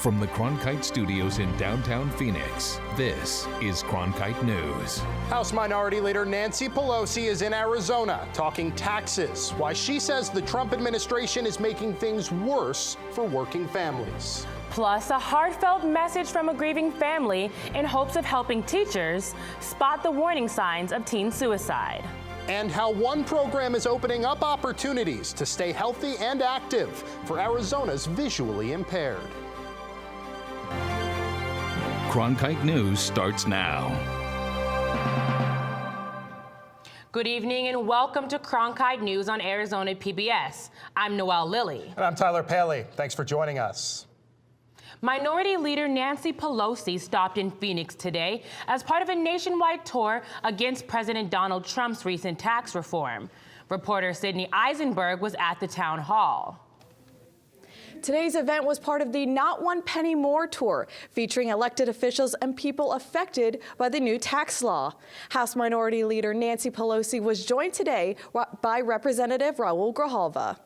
From the Cronkite Studios in downtown Phoenix, this is Cronkite News. House Minority Leader Nancy Pelosi is in Arizona talking taxes, why she says the Trump administration is making things worse for working families. Plus, a heartfelt message from a grieving family in hopes of helping teachers spot the warning signs of teen suicide. And how one program is opening up opportunities to stay healthy and active for Arizona's visually impaired. Cronkite News starts now. Good evening and welcome to Cronkite News on Arizona PBS. I'm Noelle Lilly. And I'm Tyler Paley. Thanks for joining us. Minority Leader Nancy Pelosi stopped in Phoenix today as part of a nationwide tour against President Donald Trump's recent tax reform. Reporter Sydney Eisenberg was at the town hall. Today's event was part of the Not One Penny More tour, featuring elected officials and people affected by the new tax law. House Minority Leader Nancy Pelosi was joined today by Representative Raul Grijalva.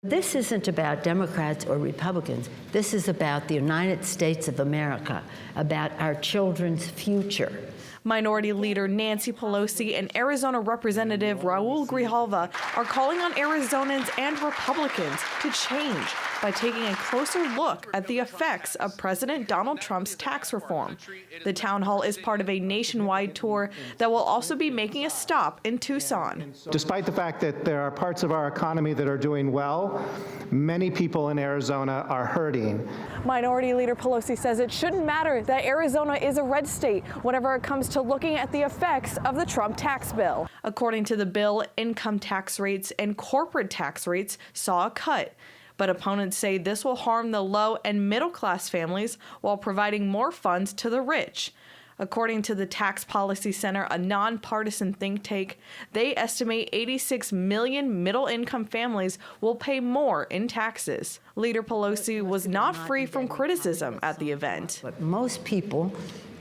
This isn't about Democrats or Republicans. This is about the United States of America, about our children's future. Minority Leader Nancy Pelosi and Arizona Representative Raul Grijalva are calling on Arizonans and Republicans to change by taking a closer look at the effects of President Donald Trump's tax reform. The town hall is part of a nationwide tour that will also be making a stop in Tucson. Despite the fact that there are parts of our economy that are doing well, many people in Arizona are hurting. Minority Leader Pelosi says it shouldn't matter that Arizona is a red state whenever it comes to looking at the effects of the Trump tax bill. According to the bill, income tax rates and corporate tax rates saw a cut. But opponents say this will harm the low and middle class families while providing more funds to the rich. According to the Tax Policy Center, a nonpartisan think tank, they estimate 86 million middle-income families will pay more in taxes. Leader Pelosi was not free from criticism at the event. But most people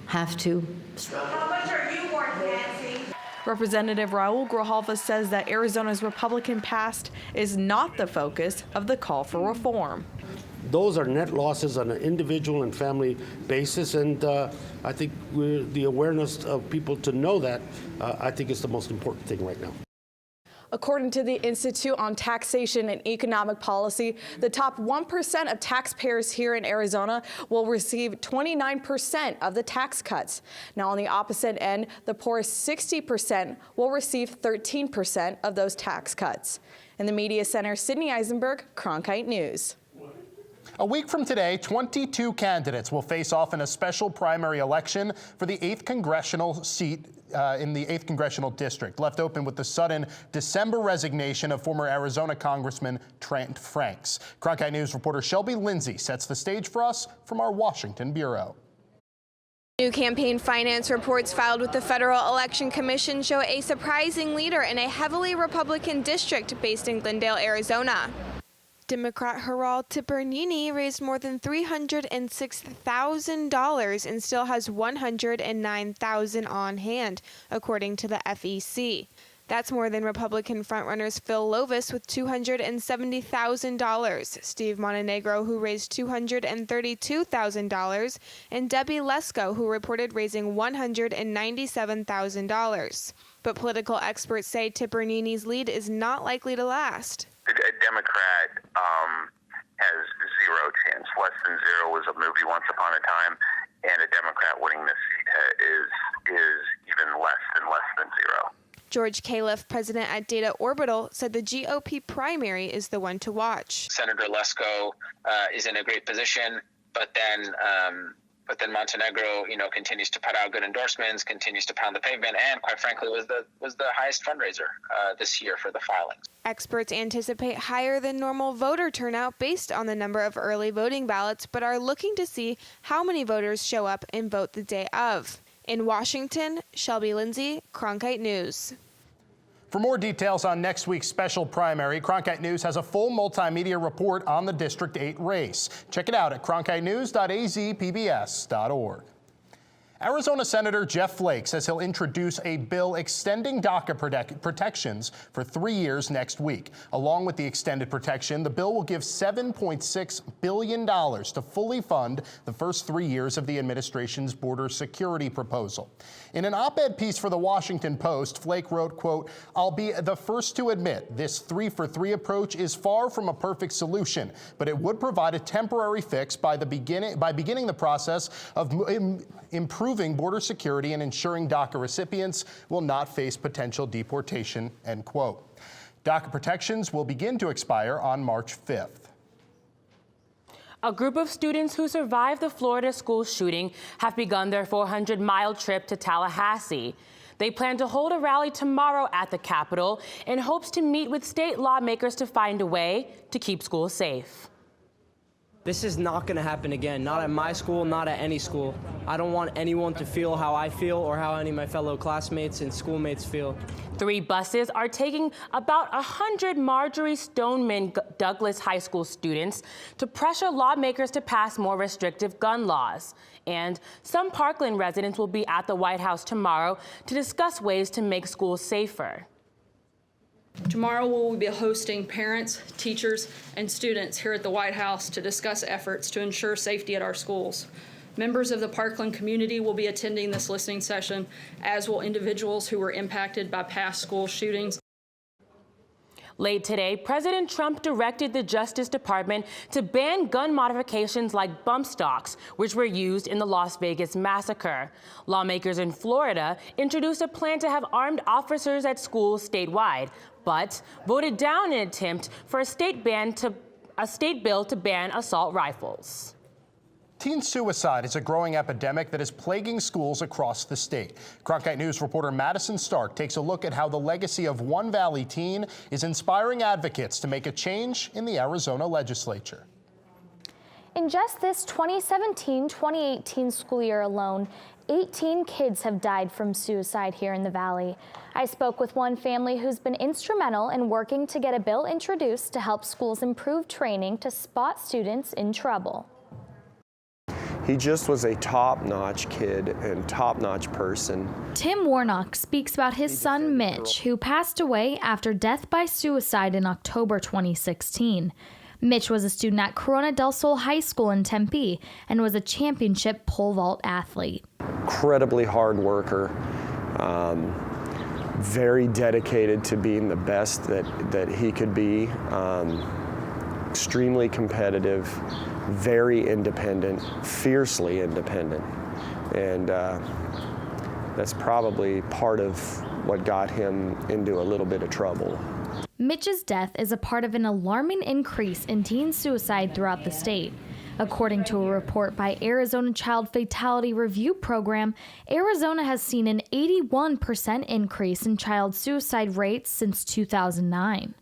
have to. How much are you worth, Nancy? Representative Raul Grijalva says that Arizona's Republican past is not the focus of the call for reform. Those are net losses on an individual and family basis, and I think the awareness of people to know that, I think is the most important thing right now. According to the Institute on Taxation and Economic Policy, the top 1% of taxpayers here in Arizona will receive 29% of the tax cuts. Now, on the opposite end, the poorest 60% will receive 13% of those tax cuts. In the Media Center, Sydney Eisenberg, Cronkite News. A week from today, 22 candidates will face off in a special primary election for the 8th congressional seat in the 8th congressional district, left open with the sudden December resignation of former Arizona Congressman Trent Franks. Cronkite News reporter Shelby Lindsay sets the stage for us from our Washington bureau. New campaign finance reports filed with the Federal Election Commission show a surprising leader in a heavily Republican district based in Glendale, Arizona. Democrat Gerald Tipernini raised more than $306,000 and still has $109,000 on hand, according to the FEC. That's more than Republican frontrunners Phil Lovis with $270,000, Steve Montenegro, who raised $232,000, and Debbie Lesko, who reported raising $197,000. But political experts say Tipernini's lead is not likely to last. A Democrat has zero chance. Less than zero was a movie once upon a time, and a Democrat winning this seat is even less than zero. George Califf, president at Data Orbital, said the GOP primary is the one to watch. Senator Lesko is in a great position, but then Montenegro, continues to put out good endorsements, continues to pound the pavement, and quite frankly was the highest fundraiser this year for the filings. Experts anticipate higher than normal voter turnout based on the number of early voting ballots, but are looking to see how many voters show up and vote the day of. In Washington, Shelby Lindsay, Cronkite News. For more details on next week's special primary, Cronkite News has a full multimedia report on the District 8 race. Check it out at cronkitenews.azpbs.org. Arizona Senator Jeff Flake says he'll introduce a bill extending DACA protections for 3 years next week. Along with the extended protection, the bill will give $7.6 billion to fully fund the first 3 years of the administration's border security proposal. In an op-ed piece for the Washington Post, Flake wrote, quote, "I'll be the first to admit this 3-for-3 approach is far from a perfect solution, but it would provide a temporary fix by beginning the process of improving border security and ensuring DACA recipients will not face potential deportation," end quote. DACA protections will begin to expire on March 5th. A group of students who survived the Florida school shooting have begun their 400-mile trip to Tallahassee. They plan to hold a rally tomorrow at the Capitol in hopes to meet with state lawmakers to find a way to keep schools safe. This is not going to happen again, not at my school, not at any school. I don't want anyone to feel how I feel or how any of my fellow classmates and schoolmates feel. 3 buses are taking about 100 Marjorie Stoneman Douglas High School students to pressure lawmakers to pass more restrictive gun laws. And some Parkland residents will be at the White House tomorrow to discuss ways to make schools safer. Tomorrow we'll be hosting parents, teachers, and students here at the White House to discuss efforts to ensure safety at our schools. Members of the Parkland community will be attending this listening session, as will individuals who were impacted by past school shootings. Late today, President Trump directed the Justice Department to ban gun modifications like bump stocks, which were used in the Las Vegas massacre. Lawmakers in Florida introduced a plan to have armed officers at schools statewide, but voted down an attempt for a state bill to ban assault rifles. Teen suicide is a growing epidemic that is plaguing schools across the state. Cronkite News reporter Madison Stark takes a look at how the legacy of one Valley teen is inspiring advocates to make a change in the Arizona legislature. In just this 2017-2018 school year alone, 18 kids have died from suicide here in the Valley. I spoke with one family who's been instrumental in working to get a bill introduced to help schools improve training to spot students in trouble. He just was a top-notch kid and top-notch person. Tim Warnock speaks about his son Mitch, who passed away after death by suicide in October 2016. Mitch was a student at Corona del Sol High School in Tempe and was a championship pole vault athlete. Incredibly hard worker, very dedicated to being the best that he could be, extremely competitive, very independent, fiercely independent, and that's probably part of what got him into a little bit of trouble. Mitch's death is a part of an alarming increase in teen suicide throughout the state. According to a report by Arizona Child Fatality Review Program, Arizona has seen an 81% increase in child suicide rates since 2009.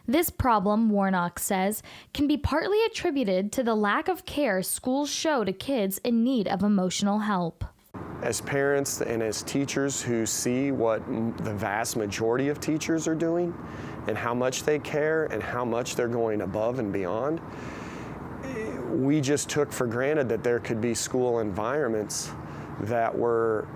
This problem, Warnock says, can be partly attributed to the lack of care schools show to kids in need of emotional help. As parents and as teachers who see what the vast majority of teachers are doing and how much they care and how much they're going above and beyond, we just took for granted that there could be school environments that were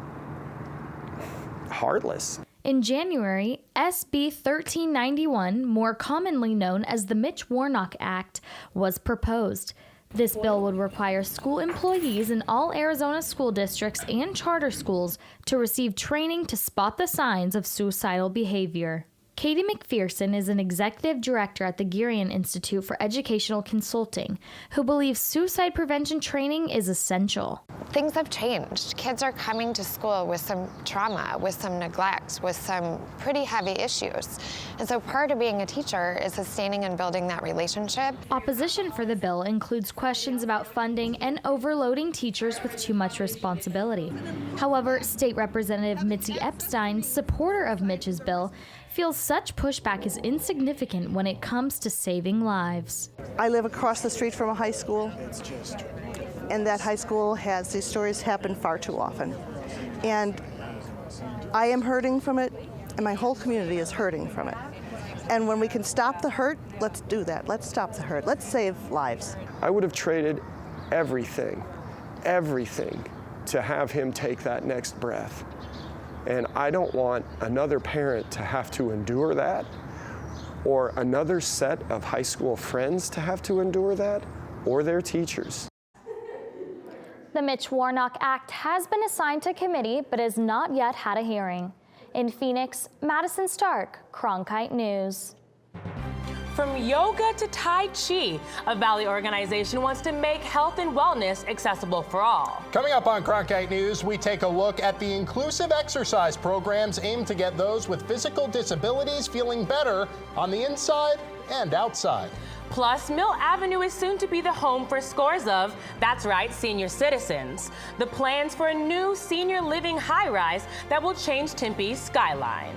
heartless. In January, SB 1391, more commonly known as the Mitch Warnock Act, was proposed. This bill would require school employees in all Arizona school districts and charter schools to receive training to spot the signs of suicidal behavior. Katie McPherson is an executive director at the Gurian Institute for Educational Consulting, who believes suicide prevention training is essential. Things have changed. Kids are coming to school with some trauma, with some neglect, with some pretty heavy issues. And so part of being a teacher is sustaining and building that relationship. Opposition for the bill includes questions about funding and overloading teachers with too much responsibility. However, State Representative Mitzi Epstein, supporter of Mitch's bill, feels such pushback is insignificant when it comes to saving lives. I live across the street from a high school, and that high school has these stories happen far too often. And I am hurting from it, and my whole community is hurting from it. And when we can stop the hurt, let's do that. Let's stop the hurt. Let's save lives. I would have traded everything to have him take that next breath. And I don't want another parent to have to endure that, or another set of high school friends to have to endure that, or their teachers. The Mitch Warnock Act has been assigned to committee but has not yet had a hearing. In Phoenix, Madison Stark, Cronkite News. From yoga to Tai Chi, a Valley organization wants to make health and wellness accessible for all. Coming up on Cronkite News, we take a look at the inclusive exercise programs aimed to get those with physical disabilities feeling better on the inside and outside. Plus, Mill Avenue is soon to be the home for scores of, that's right, senior citizens. The plans for a new senior living high-rise that will change Tempe's skyline.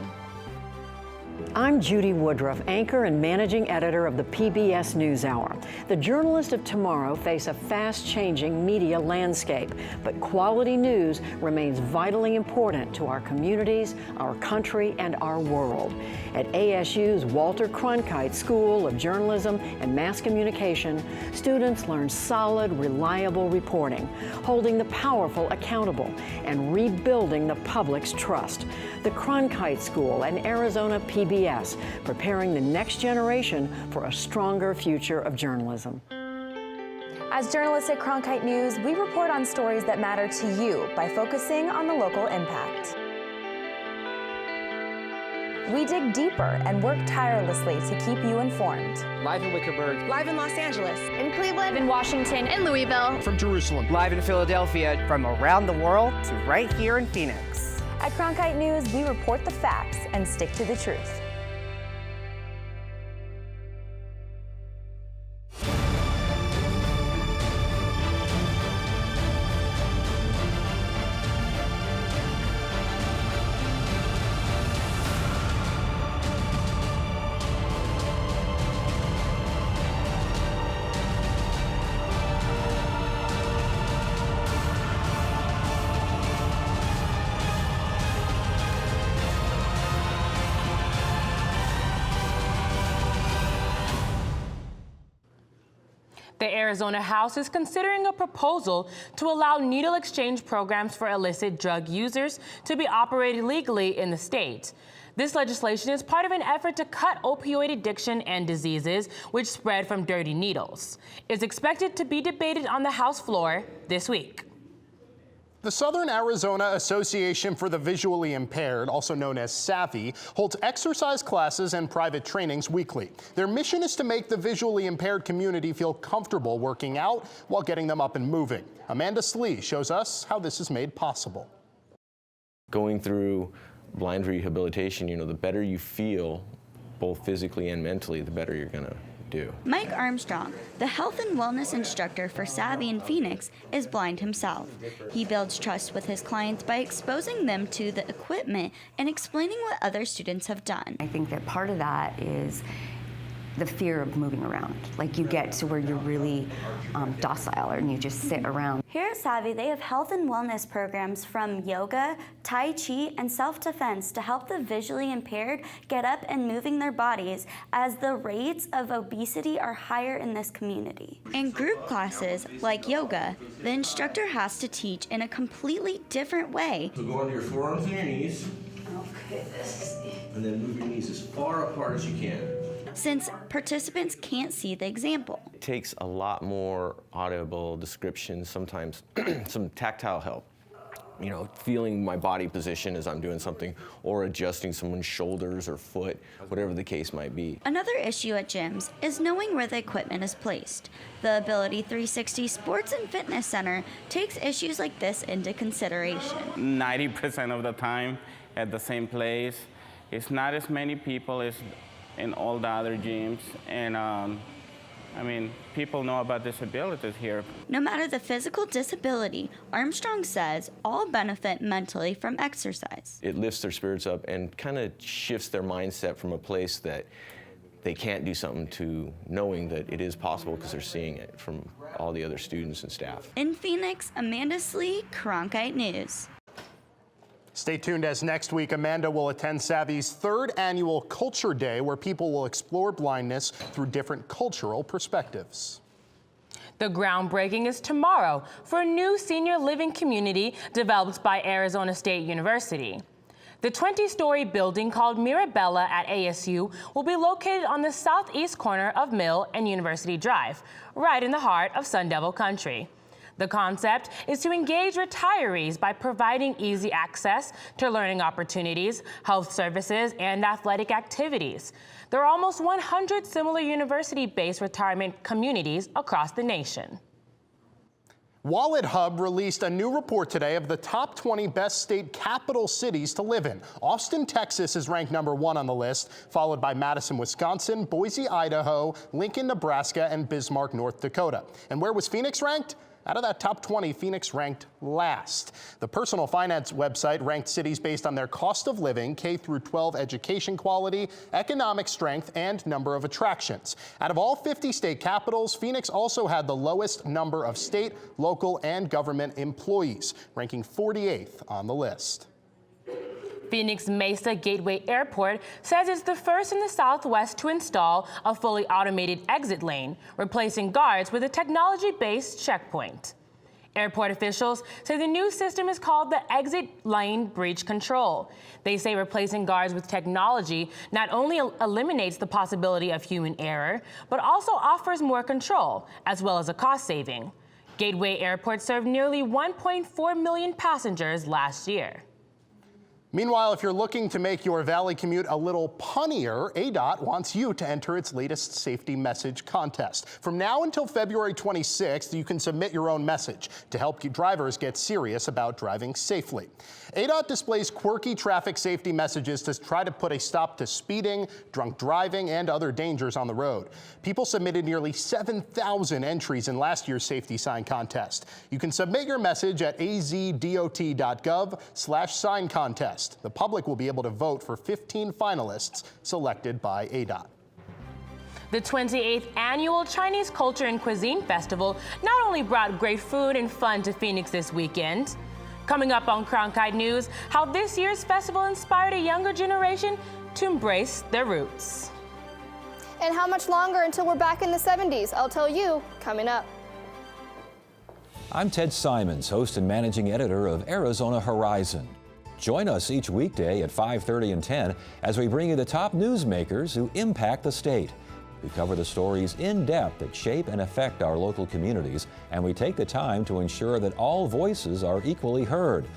I'm Judy Woodruff, anchor and managing editor of the PBS NewsHour. The journalists of tomorrow face a fast-changing media landscape, but quality news remains vitally important to our communities, our country, and our world. At ASU's Walter Cronkite School of Journalism and Mass Communication, students learn solid, reliable reporting, holding the powerful accountable, and rebuilding the public's trust. The Cronkite School and Arizona PBS, preparing the next generation for a stronger future of journalism. As journalists at Cronkite News, we report on stories that matter to you by focusing on the local impact. We dig deeper and work tirelessly to keep you informed. Live in Wickerburg. Live in Los Angeles. In Cleveland. In Washington. In Louisville. From Jerusalem. Live in Philadelphia. From around the world to right here in Phoenix. At Cronkite News, we report the facts and stick to the truth. The Arizona House is considering a proposal to allow needle exchange programs for illicit drug users to be operated legally in the state. This legislation is part of an effort to cut opioid addiction and diseases which spread from dirty needles. It's expected to be debated on the House floor this week. The Southern Arizona Association for the Visually Impaired, also known as SAVI, holds exercise classes and private trainings weekly. Their mission is to make the visually impaired community feel comfortable working out while getting them up and moving. Amanda Slee shows us how this is made possible. Going through blind rehabilitation, the better you feel, both physically and mentally, the better you're gonna do. Mike Armstrong, the health and wellness instructor for Savvy in Phoenix, is blind himself. He builds trust with his clients by exposing them to the equipment and explaining what other students have done. I think that part of that is the fear of moving around. Like you get to where you're really docile and you just sit around. Here at Savvy, they have health and wellness programs from yoga, Tai Chi, and self-defense to help the visually impaired get up and moving their bodies, as the rates of obesity are higher in this community. In group classes, like yoga, the instructor has to teach in a completely different way. So go onto your forearms and your knees. Okay, and then move your knees as far apart as you can. Since participants can't see the example. It takes a lot more audible description, sometimes some tactile help. Feeling my body position as I'm doing something, or adjusting someone's shoulders or foot, whatever the case might be. Another issue at gyms is knowing where the equipment is placed. The Ability 360 Sports and Fitness Center takes issues like this into consideration. 90% of the time at the same place. It's not as many people as in all the other gyms, and people know about disabilities here. No matter the physical disability, Armstrong says all benefit mentally from exercise. It lifts their spirits up and kind of shifts their mindset from a place that they can't do something to knowing that it is possible because they're seeing it from all the other students and staff. In Phoenix, Amanda Slee, Cronkite News. Stay tuned, as next week Amanda will attend Savvy's 3rd annual Culture Day, where people will explore blindness through different cultural perspectives. The groundbreaking is tomorrow for a new senior living community developed by Arizona State University. The 20-story building called Mirabella at ASU will be located on the southeast corner of Mill and University Drive, right in the heart of Sun Devil country. The concept is to engage retirees by providing easy access to learning opportunities, health services, and athletic activities. There are almost 100 similar university-based retirement communities across the nation. Wallet Hub released a new report today of the top 20 best state capital cities to live in. Austin, Texas is ranked #1 on the list, followed by Madison, Wisconsin, Boise, Idaho, Lincoln, Nebraska, and Bismarck, North Dakota. And where was Phoenix ranked? Out of that top 20, Phoenix ranked last. The personal finance website ranked cities based on their cost of living, K-12 education quality, economic strength, and number of attractions. Out of all 50 state capitals, Phoenix also had the lowest number of state, local, and government employees, ranking 48th on the list. Phoenix Mesa Gateway Airport says it's the first in the Southwest to install a fully automated exit lane, replacing guards with a technology-based checkpoint. Airport officials say the new system is called the Exit Lane Breach Control. They say replacing guards with technology not only eliminates the possibility of human error, but also offers more control, as well as a cost saving. Gateway Airport served nearly 1.4 million passengers last year. Meanwhile, if you're looking to make your Valley commute a little punnier, ADOT wants you to enter its latest safety message contest. From now until February 26th, you can submit your own message to help drivers get serious about driving safely. ADOT displays quirky traffic safety messages to try to put a stop to speeding, drunk driving, and other dangers on the road. People submitted nearly 7,000 entries in last year's safety sign contest. You can submit your message at azdot.gov/sign contest. The public will be able to vote for 15 finalists selected by ADOT. The 28th Annual Chinese Culture and Cuisine Festival not only brought great food and fun to Phoenix this weekend. Coming up on Cronkite News, how this year's festival inspired a younger generation to embrace their roots. And how much longer until we're back in the 70s? I'll tell you coming up. I'm Ted Simons, host and managing editor of Arizona Horizon. Join us each weekday at 5:30 and 10 as we bring you the top newsmakers who impact the state. We cover the stories in depth that shape and affect our local communities, and we take the time to ensure that all voices are equally heard.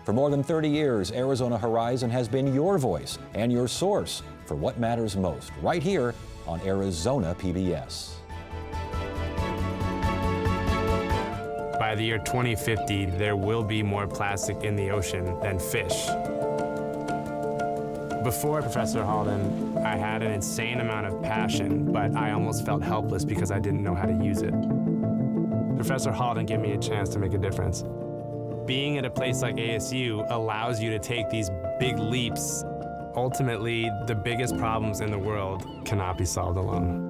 For more than 30 years, Arizona Horizon has been your voice and your source for what matters most, right here on Arizona PBS. By the year 2050, there will be more plastic in the ocean than fish. Before Professor Halden, I had an insane amount of passion, but I almost felt helpless because I didn't know how to use it. Professor Halden gave me a chance to make a difference. Being at a place like ASU allows you to take these big leaps. Ultimately, the biggest problems in the world cannot be solved alone.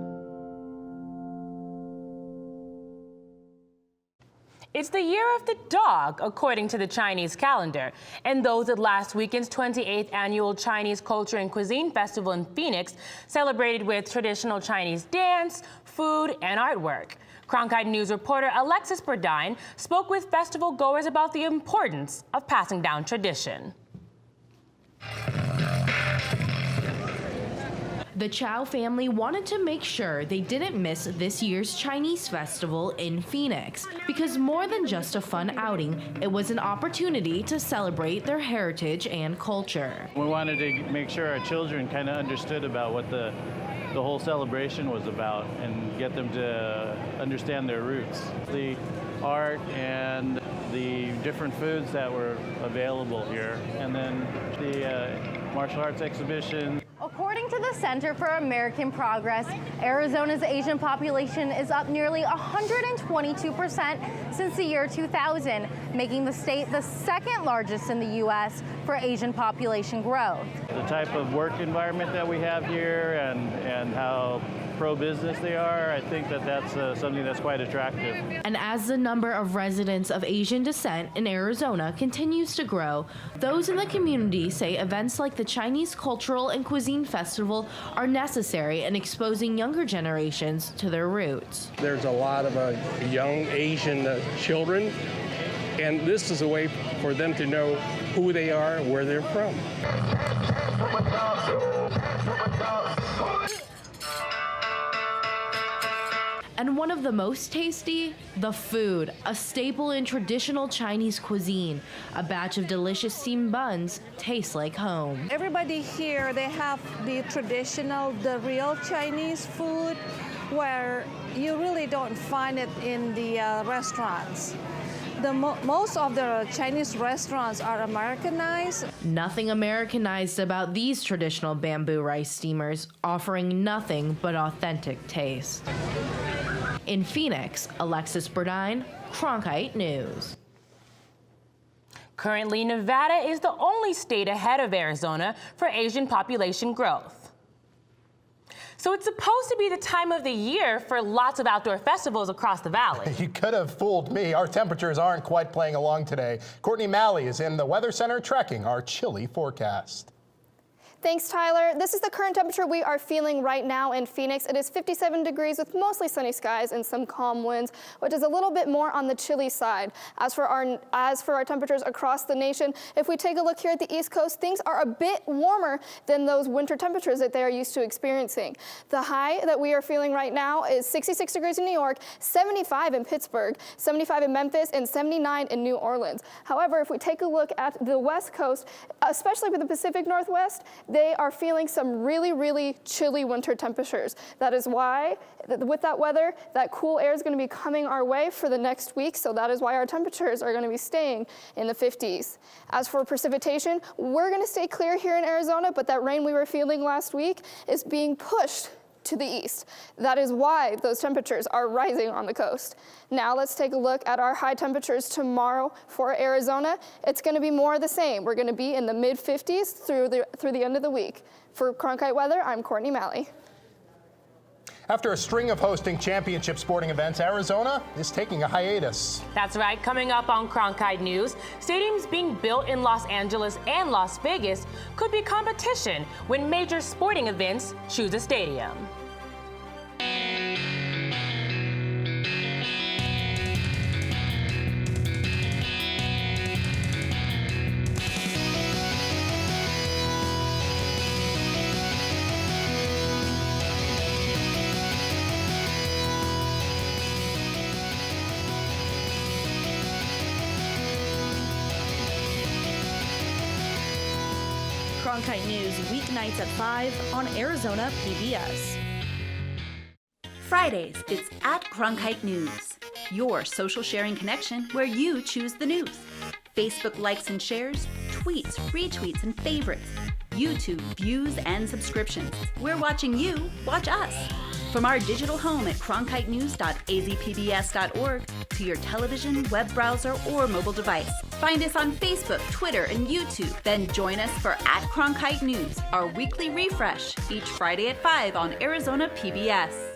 It's the year of the dog, according to the Chinese calendar. And those at last weekend's 28th Annual Chinese Culture and Cuisine Festival in Phoenix celebrated with traditional Chinese dance, food, and artwork. Cronkite News reporter Alexis Burdine spoke with festival goers about the importance of passing down tradition. The Chow family wanted to make sure they didn't miss this year's Chinese festival in Phoenix, because more than just a fun outing, it was an opportunity to celebrate their heritage and culture. We wanted to make sure our children kind of understood about what the whole celebration was about and get them to understand their roots. The art and the different foods that were available here, and then the martial arts exhibition. According to the Center for American Progress, Arizona's Asian population is up nearly 122% since the year 2000, making the state the second largest in the U.S. for Asian population growth. The type of work environment that we have here and how pro-business they are, I think that that's something that's quite attractive. And as the number of residents of Asian descent in Arizona continues to grow, those in the community say events like the Chinese Cultural and Cuisine Festival are necessary in exposing younger generations to their roots. There's a lot of young Asian children, and this is a way for them to know who they are, where they're from. And one of the most tasty, the food, a staple in traditional Chinese cuisine. A batch of delicious steamed buns tastes like home. Everybody here, they have the traditional, the real Chinese food, where you really don't find it in the restaurants. Most of the Chinese restaurants are Americanized. Nothing Americanized about these traditional bamboo rice steamers, offering nothing but authentic taste. In Phoenix, Alexis Burdine, Cronkite News. Currently, Nevada is the only state ahead of Arizona for Asian population growth. So it's supposed to be the time of the year for lots of outdoor festivals across the valley. You could have fooled me. Our temperatures aren't quite playing along today. Courtney Malley is in the Weather Center tracking our chilly forecast. Thanks, Tyler. This is the current temperature we are feeling right now in Phoenix. It is 57 degrees with mostly sunny skies and some calm winds, which is a little bit more on the chilly side. As for our temperatures across the nation, if we take a look here at the East Coast, things are a bit warmer than those winter temperatures that they are used to experiencing. The high that we are feeling right now is 66 degrees in New York, 75 in Pittsburgh, 75 in Memphis, and 79 in New Orleans. However, if we take a look at the West Coast, especially with the Pacific Northwest, they are feeling some really, really chilly winter temperatures. That is why, with that weather, that cool air is going to be coming our way for the next week, so that is why our temperatures are going to be staying in the 50s. As for precipitation, we're going to stay clear here in Arizona, but that rain we were feeling last week is being pushed to the east. That is why those temperatures are rising on the coast. Now let's take a look at our high temperatures tomorrow for Arizona. It's going to be more of the same. We're going to be in the mid-50s through the end of the week. For Cronkite Weather, I'm Courtney Malley. After a string of hosting championship sporting events, Arizona is taking a hiatus. That's right. Coming up on Cronkite News, stadiums being built in Los Angeles and Las Vegas could be competition when major sporting events choose a stadium. Cronkite News weeknights at 5 on Arizona PBS. Fridays, it's at Cronkite News, your social sharing connection where you choose the news. Facebook likes and shares, tweets, retweets, and favorites. YouTube views and subscriptions. We're watching you watch us. From our digital home at cronkitenews.azpbs.org to your television, web browser, or mobile device. Find us on Facebook, Twitter, and YouTube. Then join us for at Cronkite News, our weekly refresh, each Friday at 5 on Arizona PBS.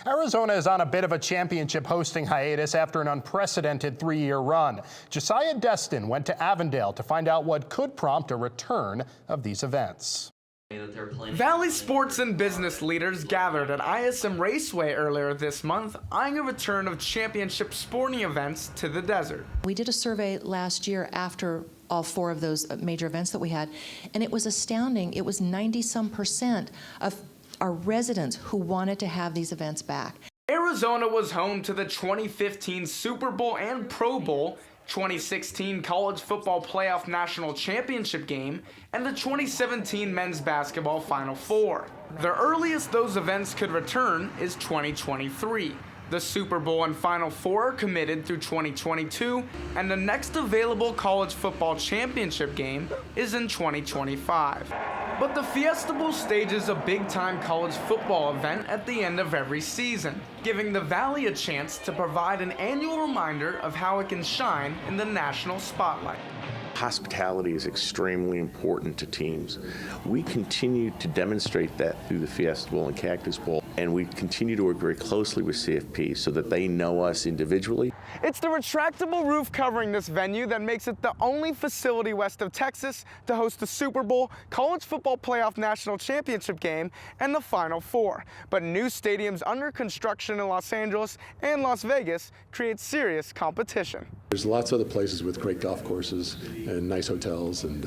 Arizona is on a bit of a championship hosting hiatus after an unprecedented 3-year run. Josiah Destin went to Avondale to find out what could prompt a return of these events. Valley sports and business leaders gathered at ISM Raceway earlier this month, eyeing a return of championship sporting events to the desert. We did a survey last year after all 4 of those major events that we had, and it was astounding. It was 90-some% of our residents who wanted to have these events back. Arizona was home to the 2015 Super Bowl and Pro Bowl, 2016 College Football Playoff National Championship game, and the 2017 Men's Basketball Final Four. The earliest those events could return is 2023. The Super Bowl and Final Four are committed through 2022, and the next available college football championship game is in 2025. But the Fiesta Bowl stages a big-time college football event at the end of every season, giving the Valley a chance to provide an annual reminder of how it can shine in the national spotlight. Hospitality is extremely important to teams. We continue to demonstrate that through the Fiesta Bowl and Cactus Bowl, and we continue to work very closely with CFP so that they know us individually. It's the retractable roof covering this venue that makes it the only facility west of Texas to host the Super Bowl, College Football Playoff National Championship game, and the Final Four. But new stadiums under construction in Los Angeles and Las Vegas create serious competition. There's lots of other places with great golf courses and nice hotels and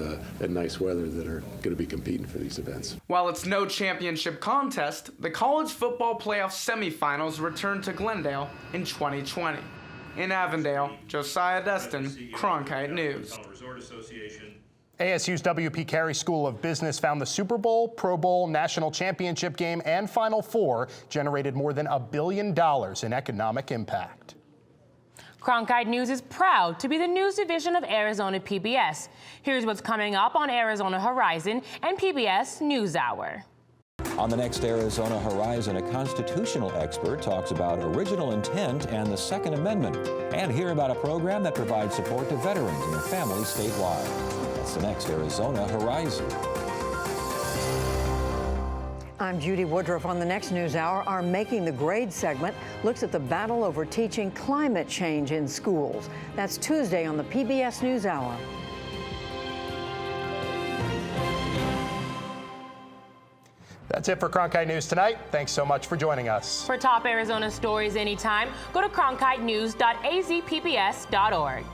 nice weather that are going to be competing for these events. While it's no championship contest, the College Football Playoff semifinals return to Glendale in 2020. In Avondale, Josiah Destin, Cronkite News. ASU's W.P. Carey School of Business found the Super Bowl, Pro Bowl, National Championship game, and Final Four generated more than $1 billion in economic impact. Cronkite News is proud to be the news division of Arizona PBS. Here's what's coming up on Arizona Horizon and PBS NewsHour. On the next Arizona Horizon, a constitutional expert talks about original intent and the Second Amendment, and hear about a program that provides support to veterans and their families statewide. That's the next Arizona Horizon. I'm Judy Woodruff. On the next NewsHour, our Making the Grade segment looks at the battle over teaching climate change in schools. That's Tuesday on the PBS NewsHour. That's it for Cronkite News tonight. Thanks so much for joining us. For top Arizona stories anytime, go to cronkitenews.azpbs.org.